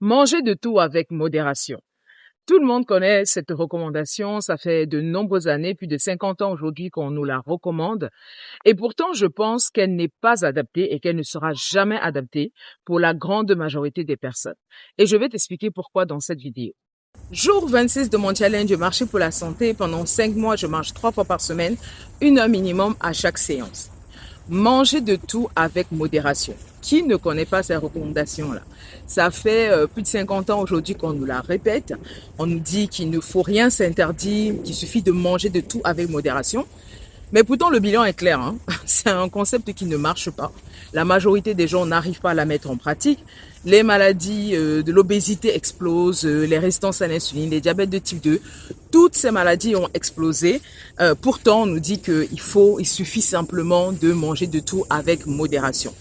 Manger de tout avec modération. Tout le monde connaît cette recommandation. Ça fait de nombreuses années, plus de 50 ans aujourd'hui qu'on nous la recommande. Et pourtant, je pense qu'elle n'est pas adaptée et qu'elle ne sera jamais adaptée pour la grande majorité des personnes. Et je vais t'expliquer pourquoi dans cette vidéo. Jour 26 de mon challenge marcher pour la santé. Pendant 5 mois, je marche 3 fois par semaine, 1 heure minimum à chaque séance. Manger de tout avec modération. Qui ne connaît pas ces recommandations-là? Ça fait plus de 50 ans aujourd'hui qu'on nous la répète. On nous dit qu'il ne faut rien s'interdire, qu'il suffit de manger de tout avec modération. Mais pourtant, le bilan est clair, hein. C'est un concept qui ne marche pas. La majorité des gens n'arrivent pas à la mettre en pratique. Les maladies de l'obésité explosent, les résistances à l'insuline, les diabètes de type 2, toutes ces maladies ont explosé. Pourtant, on nous dit il suffit simplement de manger de tout avec modération.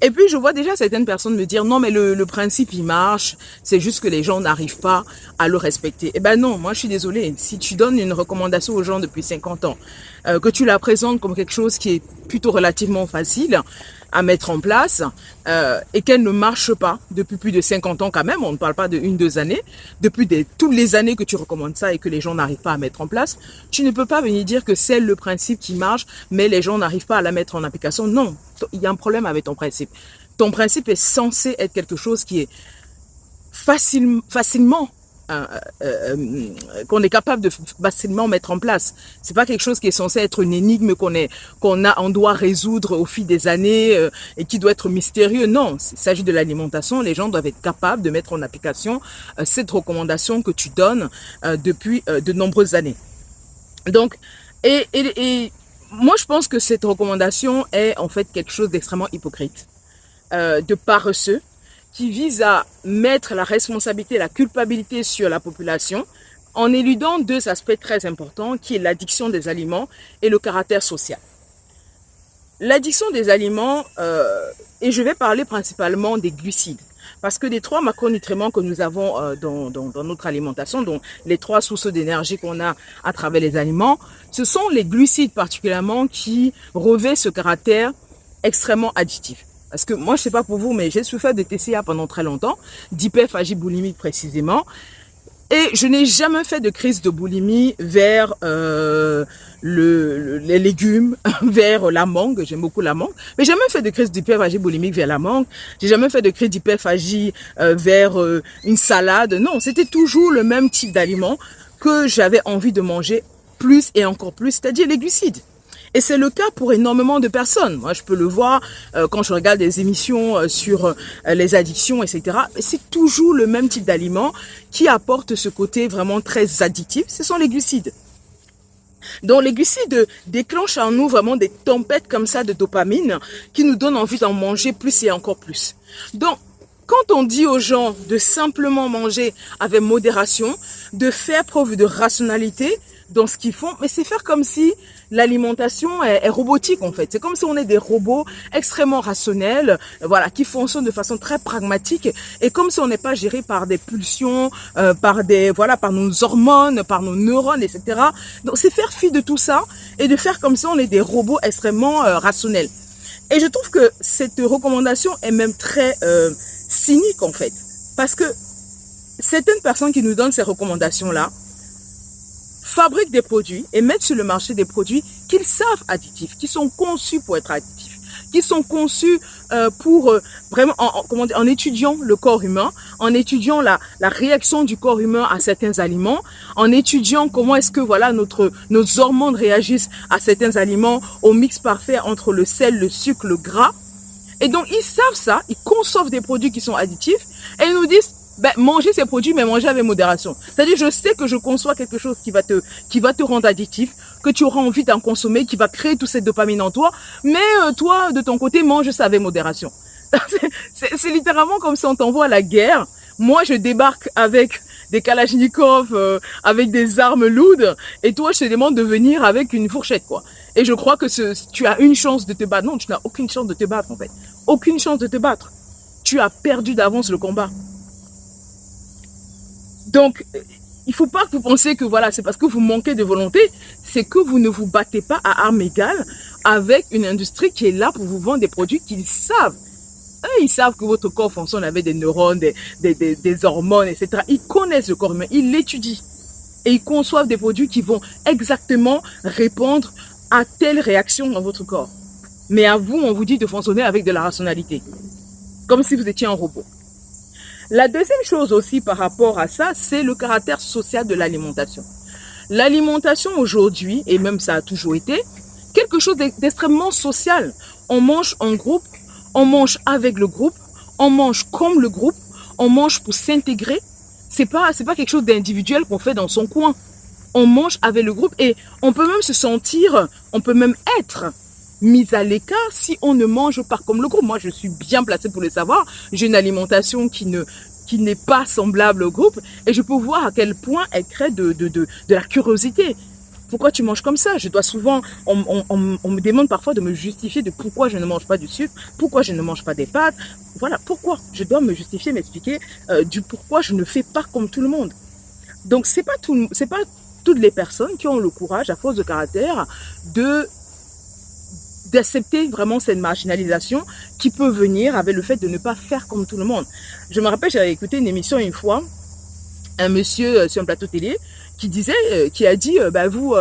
Et puis, je vois déjà certaines personnes me dire, non, mais le principe, il marche. C'est juste que les gens n'arrivent pas à le respecter. Eh ben non, moi, je suis désolée. Si tu donnes une recommandation aux gens depuis 50 ans, que tu la présentes comme quelque chose qui est plutôt relativement facile à mettre en place, et qu'elle ne marche pas depuis plus de 50 ans quand même, on ne parle pas de 1-2 années, depuis toutes les années que tu recommandes ça et que les gens n'arrivent pas à mettre en place, tu ne peux pas venir dire que c'est le principe qui marche, mais les gens n'arrivent pas à la mettre en application. Non, il y a un problème avec ton principe. Ton principe est censé être quelque chose qui est facilement qu'on est capable de facilement mettre en place. C'est pas quelque chose qui est censé être une énigme on doit résoudre au fil des années et qui doit être mystérieux. Non, il s'agit de l'alimentation. Les gens doivent être capables de mettre en application cette recommandation que tu donnes depuis de nombreuses années. Donc, et moi je pense que cette recommandation est en fait quelque chose d'extrêmement hypocrite, de paresseux, qui vise à mettre la responsabilité, la culpabilité sur la population en éludant 2 aspects très importants qui est l'addiction des aliments et le caractère social. L'addiction des aliments, et je vais parler principalement des glucides, parce que des 3 macronutriments que nous avons dans notre alimentation, donc les 3 sources d'énergie qu'on a à travers les aliments, ce sont les glucides particulièrement qui revêtent ce caractère extrêmement additif. Parce que moi, je sais pas pour vous, mais j'ai souffert de TCA pendant très longtemps, d'hyperphagie boulimique précisément. Et je n'ai jamais fait de crise de boulimie vers les légumes, vers la mangue. J'aime beaucoup la mangue. Mais j'ai jamais fait de crise d'hyperphagie boulimique vers la mangue. J'ai jamais fait de crise d'hyperphagie vers une salade. Non, c'était toujours le même type d'aliment que j'avais envie de manger plus et encore plus, c'est-à-dire les glucides. Et c'est le cas pour énormément de personnes. Moi, je peux le voir quand je regarde des émissions sur les addictions, etc. C'est toujours le même type d'aliment qui apporte ce côté vraiment très addictif. Ce sont les glucides. Donc, les glucides déclenchent en nous vraiment des tempêtes comme ça de dopamine qui nous donnent envie d'en manger plus et encore plus. Donc, quand on dit aux gens de simplement manger avec modération, de faire preuve de rationalité dans ce qu'ils font, mais c'est faire comme si l'alimentation est robotique en fait. C'est comme si on est des robots extrêmement rationnels, voilà, qui fonctionnent de façon très pragmatique et comme si on n'est pas géré par des pulsions, par nos hormones, par nos neurones, etc. Donc c'est faire fi de tout ça et de faire comme si on est des robots extrêmement rationnels. Et je trouve que cette recommandation est même très cynique en fait, parce que certaines personnes qui nous donnent ces recommandations-là fabriquent des produits et mettent sur le marché des produits qu'ils savent additifs, qui sont conçus pour être additifs, qui sont conçus pour vraiment, en étudiant le corps humain, en étudiant la réaction du corps humain à certains aliments, en étudiant comment est-ce que nos hormones réagissent à certains aliments, au mix parfait entre le sel, le sucre, le gras. Et donc, ils savent ça, ils conçoivent des produits qui sont additifs et ils nous disent, mangez ces produits, mais mangez avec modération. C'est-à-dire, je sais que je conçois quelque chose qui va te rendre addictif, que tu auras envie d'en consommer, qui va créer toute cette dopamine en toi, mais toi, de ton côté, mange ça avec modération. C'est littéralement comme si on t'envoie à la guerre. Moi, je débarque avec des kalachnikovs, avec des armes lourdes, et toi, je te demande de venir avec une fourchette, quoi. Et je crois que tu as une chance de te battre. Non, tu n'as aucune chance de te battre, en fait. Aucune chance de te battre. Tu as perdu d'avance le combat. Donc, il ne faut pas que vous pensiez que voilà, c'est parce que vous manquez de volonté, c'est que vous ne vous battez pas à armes égales avec une industrie qui est là pour vous vendre des produits qu'ils savent Eux, ils savent que votre corps fonctionne avec des neurones, des hormones, etc. Ils connaissent le corps humain, ils l'étudient. Et ils conçoivent des produits qui vont exactement répondre à telle réaction dans votre corps. Mais à vous, on vous dit de fonctionner avec de la rationalité. Comme si vous étiez un robot. La deuxième chose aussi par rapport à ça, c'est le caractère social de l'alimentation. L'alimentation aujourd'hui, et même ça a toujours été, quelque chose d'extrêmement social. On mange en groupe, on mange avec le groupe, on mange comme le groupe, on mange pour s'intégrer. C'est pas quelque chose d'individuel qu'on fait dans son coin. On mange avec le groupe et on peut même se sentir, on peut même être mis à l'écart si on ne mange pas comme le groupe. Moi, je suis bien placée pour le savoir. J'ai une alimentation qui n'est pas semblable au groupe et je peux voir à quel point elle crée de la curiosité. Pourquoi tu manges comme ça? Je dois souvent, on me demande parfois de me justifier de pourquoi je ne mange pas du sucre, pourquoi je ne mange pas des pâtes. Voilà, pourquoi? Je dois me justifier, m'expliquer du pourquoi je ne fais pas comme tout le monde. Donc, c'est pas toutes les personnes qui ont le courage, à force de caractère, d'accepter vraiment cette marginalisation qui peut venir avec le fait de ne pas faire comme tout le monde. Je me rappelle, j'avais écouté une émission une fois, un monsieur sur un plateau télé qui a dit, vous,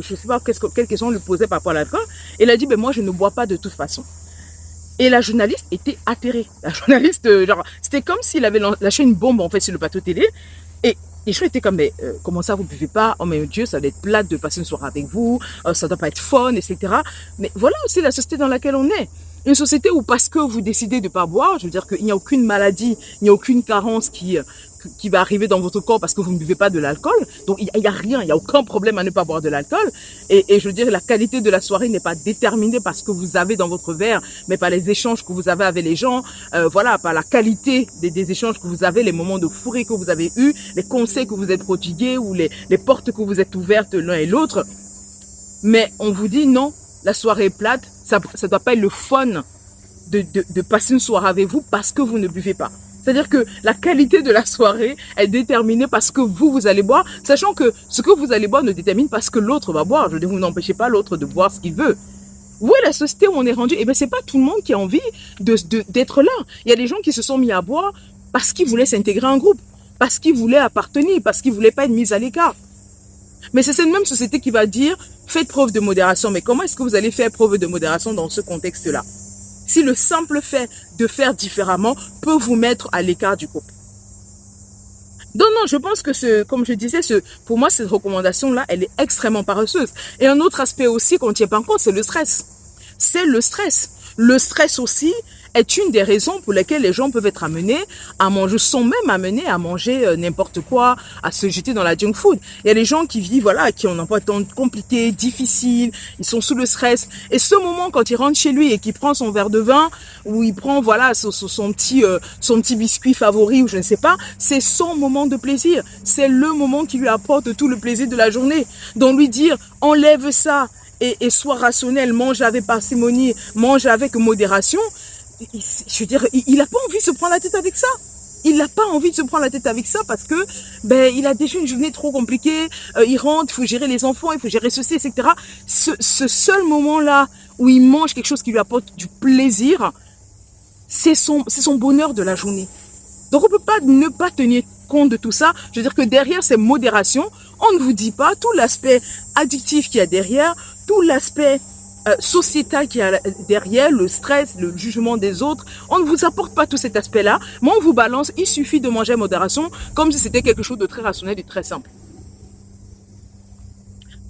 je sais pas quelle question on lui posait par rapport à l'alcool. Il a dit, moi, je ne bois pas de toute façon. Et la journaliste était atterrée. La journaliste, c'était comme s'il avait lâché une bombe, en fait, sur le plateau télé. Et je étais comme, comment ça, vous ne buvez pas? Oh, mon Dieu, ça doit être plate de passer une soirée avec vous. Ça doit pas être fun, etc. Mais voilà aussi la société dans laquelle on est. Une société où parce que vous décidez de ne pas boire, je veux dire qu'il n'y a aucune maladie, il n'y a aucune carence qui va arriver dans votre corps parce que vous ne buvez pas de l'alcool. Donc, il n'y a rien, il n'y a aucun problème à ne pas boire de l'alcool. Et je veux dire, la qualité de la soirée n'est pas déterminée par ce que vous avez dans votre verre, mais par les échanges que vous avez avec les gens. Voilà, par la qualité des échanges que vous avez, les moments de fou rire que vous avez eus, les conseils que vous êtes prodigués ou les portes que vous êtes ouvertes l'un et l'autre. Mais on vous dit non, la soirée est plate, ça ne doit pas être le fun de passer une soirée avec vous parce que vous ne buvez pas. C'est-à-dire que la qualité de la soirée est déterminée parce que vous allez boire, sachant que ce que vous allez boire ne détermine pas ce que l'autre va boire. Je veux dire, vous n'empêchez pas l'autre de boire ce qu'il veut. Où est la société où on est rendu? Eh bien, c'est pas tout le monde qui a envie d'être là. Il y a des gens qui se sont mis à boire parce qu'ils voulaient s'intégrer à un groupe, parce qu'ils voulaient appartenir, parce qu'ils voulaient pas être mis à l'écart. Mais c'est cette même société qui va dire, faites preuve de modération. Mais comment est-ce que vous allez faire preuve de modération dans ce contexte-là? Si le simple fait de faire différemment peut vous mettre à l'écart du groupe. Donc non, je pense que comme je disais, pour moi, cette recommandation-là, elle est extrêmement paresseuse. Et un autre aspect aussi qu'on ne tient pas en compte, c'est le stress. C'est le stress. Le stress aussi est une des raisons pour lesquelles les gens peuvent être amenés à manger, sont même amenés à manger n'importe quoi, à se jeter dans la junk food. Il y a des gens qui vivent, voilà, qui ont un emploi de temps compliqué, difficile, ils sont sous le stress. Et ce moment, quand il rentre chez lui et qu'il prend son verre de vin, ou il prend, voilà, son petit biscuit favori, ou je ne sais pas, c'est son moment de plaisir. C'est le moment qui lui apporte tout le plaisir de la journée. Donc lui dire, enlève ça et sois rationnel, mange avec parcimonie, mange avec modération. Je veux dire, il n'a pas envie de se prendre la tête avec ça. Il n'a pas envie de se prendre la tête avec ça parce que il a déjà une journée trop compliquée. Il rentre, il faut gérer les enfants, il faut gérer ceci, etc. Ce seul moment-là où il mange quelque chose qui lui apporte du plaisir, c'est son bonheur de la journée. Donc on ne peut pas ne pas tenir compte de tout ça. Je veux dire que derrière ces modérations, on ne vous dit pas tout l'aspect addictif qu'il y a derrière, tout l'aspect sociétal qui a derrière, le stress, le jugement des autres. On ne vous apporte pas tout cet aspect-là, mais on vous balance, il suffit de manger à modération, comme si c'était quelque chose de très rationnel et très simple.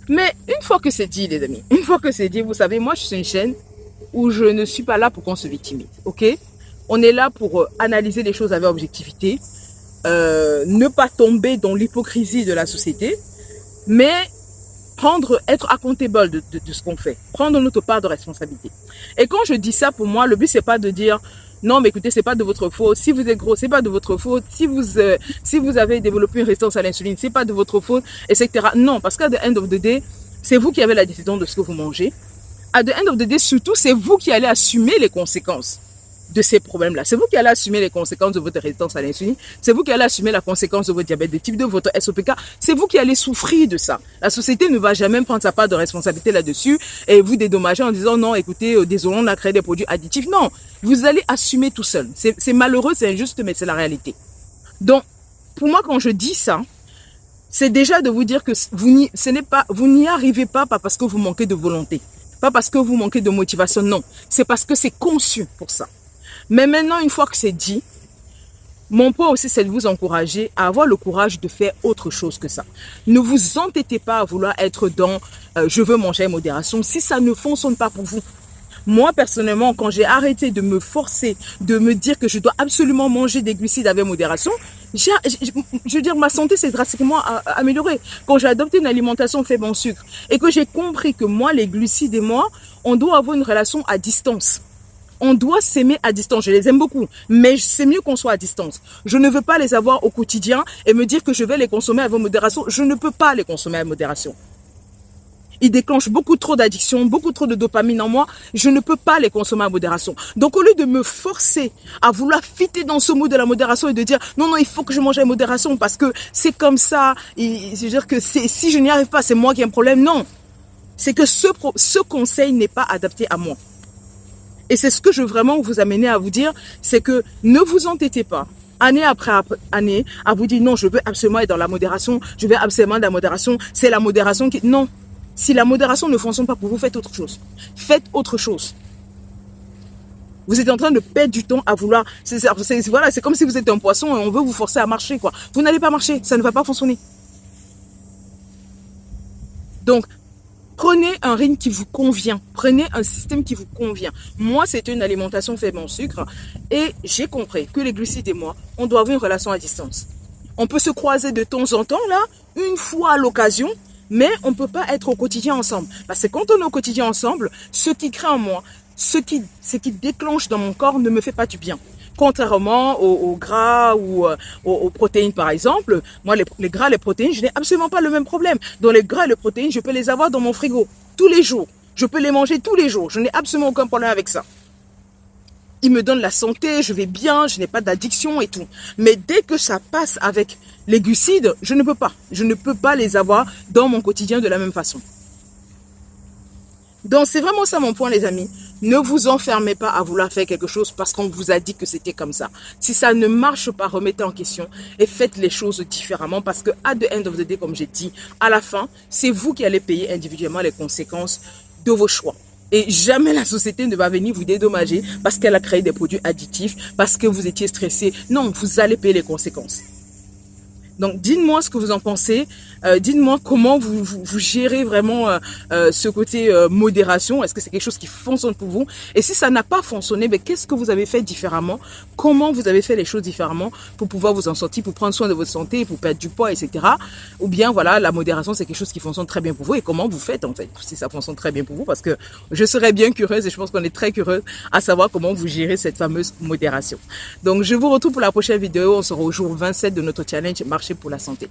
Mais une fois que c'est dit, les amis, une fois que c'est dit, vous savez, moi je suis une chaîne où je ne suis pas là pour qu'on se victimise, ok? On est là pour analyser les choses avec objectivité, ne pas tomber dans l'hypocrisie de la société, mais être accountable de ce qu'on fait, prendre notre part de responsabilité. Et quand je dis ça, pour moi, le but c'est pas de dire non, mais écoutez, c'est pas de votre faute. Si vous êtes gros, c'est pas de votre faute. Si vous avez développé une résistance à l'insuline, c'est pas de votre faute, etc. Non, parce qu'à the end of the day, c'est vous qui avez la décision de ce que vous mangez. À the end of the day, surtout, c'est vous qui allez assumer les conséquences de ces problèmes-là. C'est vous qui allez assumer les conséquences de votre résistance à l'insuline. C'est vous qui allez assumer la conséquence de votre diabète de type 2, votre SOPK. C'est vous qui allez souffrir de ça. La société ne va jamais prendre sa part de responsabilité là-dessus et vous dédommager en disant non, écoutez, désolé, on a créé des produits additifs. Non, vous allez assumer tout seul. C'est malheureux, c'est injuste, mais c'est la réalité. Donc, pour moi, quand je dis ça, c'est déjà de vous dire que vous n'y arrivez pas parce que vous manquez de volonté. Pas parce que vous manquez de motivation, non. C'est parce que c'est conçu pour ça. Mais maintenant, une fois que c'est dit, mon point aussi, c'est de vous encourager à avoir le courage de faire autre chose que ça. Ne vous entêtez pas à vouloir être dans je veux manger à modération si ça ne fonctionne pas pour vous. Moi, personnellement, quand j'ai arrêté de me forcer, de me dire que je dois absolument manger des glucides avec modération, je veux dire, ma santé s'est drastiquement améliorée. Quand j'ai adopté une alimentation faible en sucre et que j'ai compris que moi, les glucides et moi, on doit avoir une relation à distance. On doit s'aimer à distance. Je les aime beaucoup, mais c'est mieux qu'on soit à distance. Je ne veux pas les avoir au quotidien et me dire que je vais les consommer avec modération. Je ne peux pas les consommer avec modération. Ils déclenchent beaucoup trop d'addiction, beaucoup trop de dopamine en moi. Je ne peux pas les consommer à modération. Donc, au lieu de me forcer à vouloir fitter dans ce mot de la modération et de dire non, non, il faut que je mange à modération parce que c'est comme ça. C'est-à-dire que si je n'y arrive pas, c'est moi qui ai un problème. Non. C'est que ce conseil n'est pas adapté à moi. Et c'est ce que je veux vraiment vous amener à vous dire, c'est que ne vous entêtez pas, année après année, à vous dire non, je veux absolument être dans la modération, je veux absolument de la modération, c'est la modération qui... Non. Si la modération ne fonctionne pas pour vous, faites autre chose. Faites autre chose. Vous êtes en train de perdre du temps à vouloir... Voilà, c'est comme si vous êtes un poisson et on veut vous forcer à marcher, quoi. Vous n'allez pas marcher, ça ne va pas fonctionner. Donc, prenez un rythme qui vous convient. Prenez un système qui vous convient. Moi, c'est une alimentation faible en sucre et j'ai compris que les glucides et moi, on doit avoir une relation à distance. On peut se croiser de temps en temps, là, une fois à l'occasion, mais on ne peut pas être au quotidien ensemble. Parce que quand on est au quotidien ensemble, ce qui crée en moi, ce qui déclenche dans mon corps ne me fait pas du bien. Contrairement aux gras ou aux protéines, par exemple, moi, les gras, les protéines, je n'ai absolument pas le même problème. Dans les gras et les protéines, je peux les avoir dans mon frigo tous les jours. Je peux les manger tous les jours. Je n'ai absolument aucun problème avec ça. Ils me donnent la santé, je vais bien, je n'ai pas d'addiction et tout. Mais dès que ça passe avec les glucides, je ne peux pas. Je ne peux pas les avoir dans mon quotidien de la même façon. Donc, c'est vraiment ça mon point, les amis. Ne vous enfermez pas à vouloir faire quelque chose parce qu'on vous a dit que c'était comme ça. Si ça ne marche pas, remettez en question et faites les choses différemment parce que, at the end of the day, comme j'ai dit, à la fin, c'est vous qui allez payer individuellement les conséquences de vos choix. Et jamais la société ne va venir vous dédommager parce qu'elle a créé des produits additifs, parce que vous étiez stressé. Non, vous allez payer les conséquences. Donc, dites-moi ce que vous en pensez. Dites-moi comment vous gérez vraiment ce côté modération. Est-ce que c'est quelque chose qui fonctionne pour vous? Et si ça n'a pas fonctionné, ben, qu'est-ce que vous avez fait différemment? Comment vous avez fait les choses différemment pour pouvoir vous en sortir, pour prendre soin de votre santé, pour perdre du poids, etc. Ou bien, voilà, la modération, c'est quelque chose qui fonctionne très bien pour vous. Et comment vous faites, en fait, si ça fonctionne très bien pour vous? Parce que je serais bien curieuse et je pense qu'on est très curieux à savoir comment vous gérez cette fameuse modération. Donc, je vous retrouve pour la prochaine vidéo. On sera au jour 27 de notre challenge Marcher pour la santé.